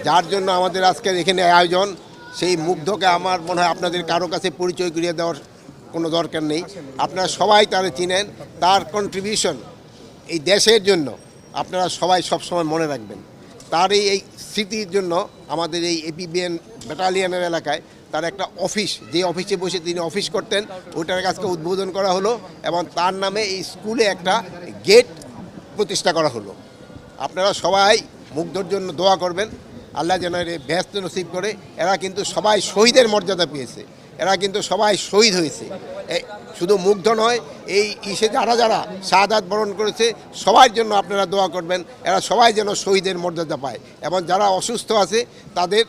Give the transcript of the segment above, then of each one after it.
যার জন্য আমাদের আজকের এখানে আয়োজন, সেই মুগ্ধকে আমার মনে হয় আপনাদের কারো কাছে পরিচয় করিয়ে দেওয়ার কোনো দরকার নেই। আপনারা সবাই তারে চিনেন, তার কন্ট্রিবিউশন এই দেশের জন্য আপনারা সবাই সবসময় মনে রাখবেন। তার এই স্মৃতির জন্য আমাদের এই এপিবিএন ব্যাটালিয়নের এলাকায় তার একটা অফিস, যে অফিসে বসে তিনি অফিস করতেন, ওইটার কাজকে উদ্বোধন করা হলো এবং তার নামে এই স্কুলে একটা গেট প্রতিষ্ঠা করা হলো। আপনারা সবাই মুগ্ধর জন্য দোয়া করবেন, আল্লাহ যেন এর ব্যস্ত নসিব করে। এরা কিন্তু সবাই শহীদের মর্যাদা পেয়েছে, এরা কিন্তু সবাই শহীদ হয়েছে। শুধু মুগ্ধ নয়, এই ইসে যারা যারা শাহাদাত বরণ করেছে সবার জন্য আপনারা দোয়া করবেন, এরা সবাই যেন শহীদের মর্যাদা পায়। এবং যারা অসুস্থ আছে তাদের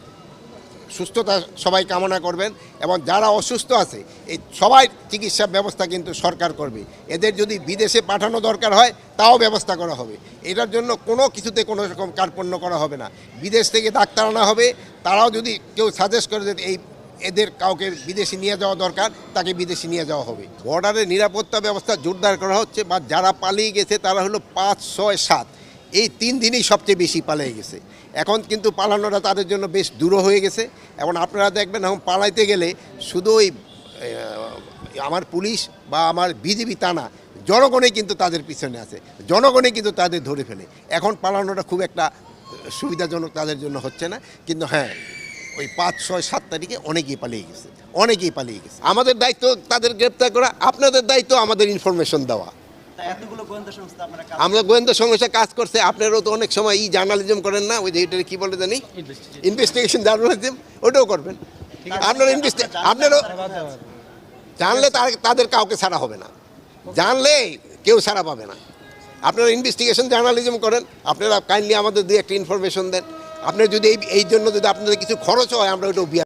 সুস্থতা সবাই কামনা করবেন। এবং যারা অসুস্থ আছে এই সবাই চিকিৎসার ব্যবস্থা কিন্তু সরকার করবে। এদের যদি বিদেশে পাঠানো দরকার হয় তাও ব্যবস্থা করা হবে। এটার জন্য কোনো কিছুতে কোনো রকম কার্পণ্য করা হবে না। বিদেশ থেকে ডাক্তার আনা হবে, তারাও যদি কেউ সাজেস্ট করে যে এই এদের কাউকে বিদেশে নিয়ে যাওয়া দরকার, তাকে বিদেশে নিয়ে যাওয়া হবে। বর্ডারের নিরাপত্তা ব্যবস্থা জোরদার করা হচ্ছে, বা যারা পালিয়ে গেছে তারা হলো 5, 6, 7 এই 3 দিনই সবচেয়ে বেশি পালিয়ে গেছে। এখন কিন্তু পালানোটা তাদের জন্য বেশ দূর হয়ে গেছে। এবং আপনারা দেখবেন এখন পালাইতে গেলে শুধু ওই আমার পুলিশ বা আমার বিজেপি তা না, জনগণই কিন্তু তাদের পিছনে আছে, জনগণই কিন্তু তাদের ধরে ফেলে। এখন পালানোটা খুব একটা সুবিধাজনক তাদের জন্য হচ্ছে না। কিন্তু হ্যাঁ, ওই 5, 6, 7 তারিখে অনেকেই পালিয়ে গেছে, অনেকেই পালিয়ে গেছে। আমাদের দায়িত্ব তাদের গ্রেপ্তার করা, আপনাদের দায়িত্ব আমাদের ইনফরমেশন দেওয়া। আমরা গোয়েন্দা সংস্থা কাজ করছে। আপনারাও তো অনেক সময় জার্নালিজম করেন না, ওই যে এটা কি বলে জানি, ইনভেস্টিগেশন জার্নালিজম, ওটাও করবেন। আপনারা আপনারও জানলে তাদের কাউকে ছাড়া হবে না, জানলে কেউ ছাড়া পাবে না। আপনারা ইনভেস্টিগেশন জার্নালিজম করেন, আপনারা কাইন্ডলি আমাদের 2 একটা ইনফরমেশন দেন। আপনার যদি এই জন্য যদি আপনাদের কিছু খরচ হয়, আমরা ওইটাও